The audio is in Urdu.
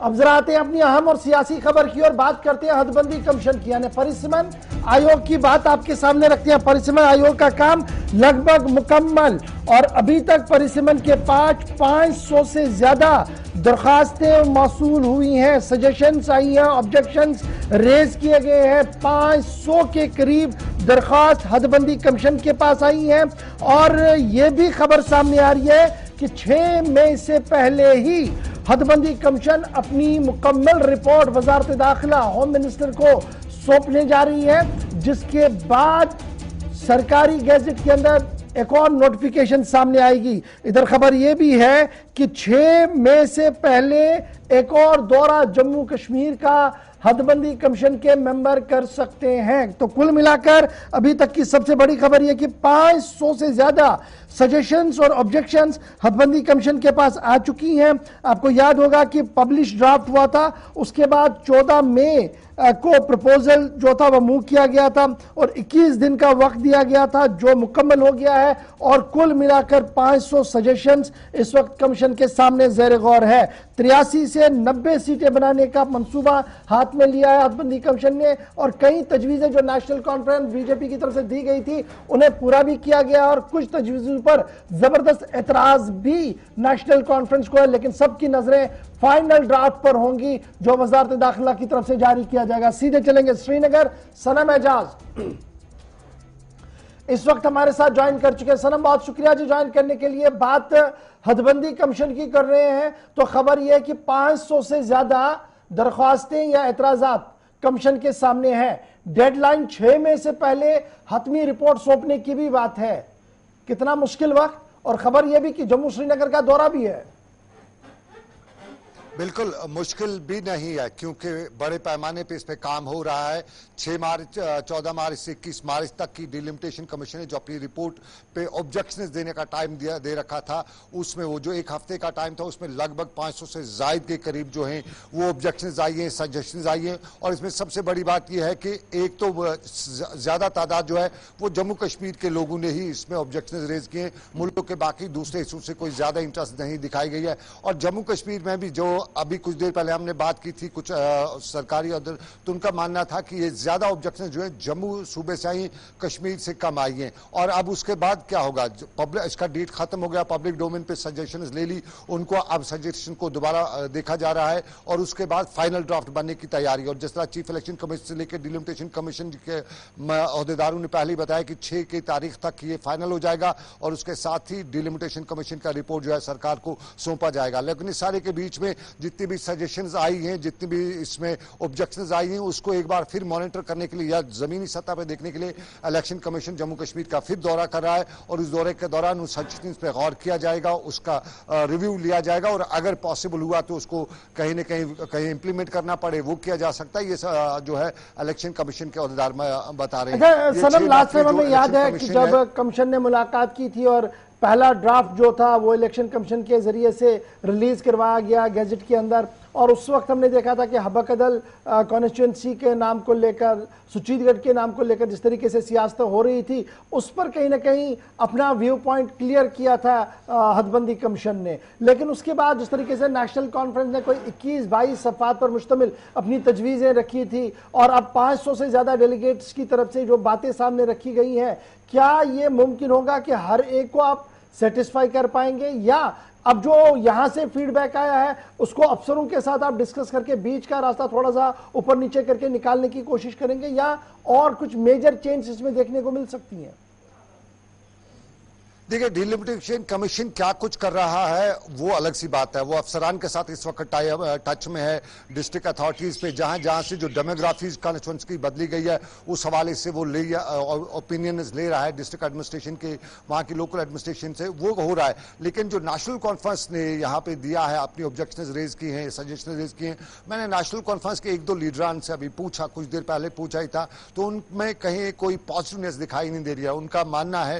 اب ذرا آتے ہیں اپنی اہم اور سیاسی خبر کی اور بات کرتے ہیں حد بندی کمیشن کی، یعنی پریسمن آیوگ کی بات آپ کے سامنے رکھتے ہیں۔ پریسمن آیوگ کا کام لگ بھگ مکمل اور ابھی تک پریسمن کے پاس 500 سے زیادہ درخواستیں موصول ہوئی ہیں، سجیشنز آئی ہیں، آبجیکشنز ریز کیے گئے ہیں۔ 500 کے قریب درخواست حد بندی کمیشن کے پاس آئی ہیں، اور یہ بھی خبر سامنے آ رہی ہے کہ 6 مئی سے پہلے ہی حد بندی کمیشن اپنی مکمل رپورٹ وزارت داخلہ ہوم منسٹر کو سونپنے جا رہی ہے، جس کے بعد سرکاری گیزٹ کے اندر ایک اور نوٹیفیکیشن سامنے آئے گی۔ ادھر خبر یہ بھی ہے کہ 6 مئی سے پہلے ایک اور دورہ جموں کشمیر کا حد بندی کمیشن کے ممبر کر سکتے ہیں۔ تو کل ملا کر ابھی تک کی سب سے بڑی خبر یہ کہ 500 سے زیادہ سجیشنز اور آبجیکشنز حد بندی کمیشن کے پاس آ چکی ہیں۔ آپ کو یاد ہوگا کہ پبلش ڈرافٹ ہوا تھا، اس کے بعد 14 مئی کو پروپوزل جو تھا وہ موو کیا گیا تھا اور 21 دن کا وقت دیا گیا تھا، جو مکمل ہو گیا ہے، اور کل ملا کر 500 سجیشنز اس وقت کمیشن کے سامنے زیر غور ہے۔ 83 سے 90 سیٹیں بنانے کا منصوبہ ہاتھ میں لیا ہے حد بندی کمیشن نے، اور کئی تجویزیں جو نیشنل کانفرنس بی جے پی کی طرف سے دی گئی تھی انہیں پورا بھی کیا گیا، اور کچھ تجویزوں پر زبردست اعتراض بھی نیشنل کانفرنس کو ہے، لیکن سب کی نظریں فائنل ڈرافٹ پر ہوں گی جو وزارت داخلہ کی طرف سے جاری کیا جائے گا۔ سیدھے چلیں گے سری نگر، سنم اعجاز اس وقت ہمارے ساتھ جوائن کر چکے ہیں۔ سنم بہت شکریہ جی جوائن کرنے کے لیے۔ بات حد بندی کمیشن کی کر رہے ہیں تو خبر یہ ہے کہ 500 سے زیادہ درخواستیں یا اعتراضات کمیشن کے سامنے ہیں۔ ڈیڈ لائن 6 مئی سے پہلے حتمی رپورٹ سونپنے کی بھی بات ہے۔ کتنا مشکل وقت، اور خبر یہ بھی کہ جموں سری نگر کا دورہ بھی ہے۔ بالکل مشکل بھی نہیں ہے، کیونکہ بڑے پیمانے پہ اس پہ کام ہو رہا ہے۔ 6 مارچ 14 مارچ سے 21 مارچ تک کی ڈیلیمیٹیشن کمیشن نے جو اپنی رپورٹ پہ آبجیکشنز دینے کا ٹائم دے رکھا تھا، اس میں وہ جو 1 ہفتے کا ٹائم تھا، اس میں لگ بھگ 500 سے زائد کے قریب جو ہیں وہ آبجیکشنز آئی ہیں، سجیشنز آئی ہیں۔ اور اس میں سب سے بڑی بات یہ ہے کہ ایک تو زیادہ تعداد جو ہے وہ جموں کشمیر کے لوگوں نے ہی اس میں آبجیکشنز ریز کیے ہیں، ملک کے باقی دوسرے حصوں سے کوئی زیادہ انٹرسٹ نہیں دکھائی گئی ہے۔ اور جموں کشمیر میں بھی جو ابھی کچھ دیر پہلے ہم نے بات کی تھی کچھ سرکاری عہدے، تو ان کا ماننا تھا کہ یہ زیادہ آبجیکشن جو ہیں جموں صوبے سے آئی، کشمیر سے کم آئی ہیں۔ اور اب اس کے بعد کیا ہوگا، اس کا ڈیٹ ختم ہو گیا، پبلک ڈومین پہ سجیشنز لے لی ان کو، اب سجیشن کو دوبارہ دیکھا جا رہا ہے اور اس کے بعد فائنل ڈرافٹ بننے کی تیاری۔ اور جس طرح چیف الیکشن کمیشن سے لے کے ڈیلیمیٹیشن کمیشن کے عہدیداروں نے پہلے بتایا کہ 6 کی تاریخ تک یہ فائنل ہو جائے گا، اور اس کے ساتھ ہی ڈیلیمیٹیشن کمیشن کا رپورٹ جو ہے سرکار کو سونپا جائے گا۔ لیکن اس سارے کے بیچ میں جتنی بھی سجیشنز آئی ہیں، جتنی بھی اس میں آبجیکشنز آئی ہیں، اس کو ایک بار پھر مانیٹر کرنے کے لیے یا زمینی سطح پہ دیکھنے کے لیے الیکشن کمیشن جموں کشمیر کا پھر دورہ کر رہا ہے، اور اس دورے کے دوران ان سجیشنز پہ غور کیا جائے گا، اس کا ریویو لیا جائے گا، اور اگر پاسبل ہوا تو اس کو کہیں نہ کہیں امپلیمنٹ کرنا پڑے وہ کیا جا سکتا ہے۔ یہ جو ہے الیکشن کمیشن کے عہدیدار بتا رہے ہیں۔ سنم لاسٹ ٹائم ہمیں یاد ہے کہ جب کمیشن نے ملاقات کی تھی اور پہلا ڈرافٹ جو تھا وہ الیکشن کمیشن کے ذریعے سے ریلیز کروایا گیا گیزٹ کے اندر، اور اس وقت ہم نے دیکھا تھا کہ حبکدل کانسٹیچوئنسی کے نام کو لے کر، سچیت گڑھ کے نام کو لے کر جس طریقے سے سیاست ہو رہی تھی، اس پر کہیں نہ کہیں اپنا ویو پوائنٹ کلیئر کیا تھا حد بندی کمیشن نے۔ لیکن اس کے بعد جس طریقے سے نیشنل کانفرنس نے کوئی 21-22 صفحات پر مشتمل اپنی تجویزیں رکھی تھی، اور اب 500 سے زیادہ ڈیلیگیٹس کی طرف سے جو باتیں سامنے رکھی گئی ہیں، کیا یہ ممکن ہوگا کہ ہر ایک کو آپ سیٹسفائی کر پائیں گے، یا اب جو یہاں سے فیڈ بیک آیا ہے اس کو افسروں کے ساتھ آپ ڈسکس کر کے بیچ کا راستہ تھوڑا سا اوپر نیچے کر کے نکالنے کی کوشش کریں گے، یا اور کچھ میجر چینج اس میں دیکھنے کو مل سکتی ہیں؟ دیکھیں، ڈیلیمیٹیشن کمیشن کیا کچھ کر رہا ہے وہ الگ سی بات ہے، وہ افسران کے ساتھ اس وقت ٹچ میں ہے، ڈسٹرکٹ اتھارٹیز پہ جہاں سے جو ڈیموگرافیز کانسٹیچوئنسی کی بدلی گئی ہے اس حوالے سے وہ اوپینینز لے رہا ہے ڈسٹرکٹ ایڈمنسٹریشن کے، وہاں کی لوکل ایڈمنسٹریشن سے وہ ہو رہا ہے۔ لیکن جو نیشنل کانفرنس نے یہاں پہ دیا ہے، اپنی آبجیکشنز ریز کی ہیں، سجیشنز ریز کی ہیں، میں نے نیشنل کانفرنس کے 1-2 لیڈران سے ابھی پوچھا، کچھ دیر پہلے پوچھا ہی تھا، تو ان میں کہیں کوئی پازیٹیونیس دکھائی نہیں دے رہی ہے۔ ان کا ماننا ہے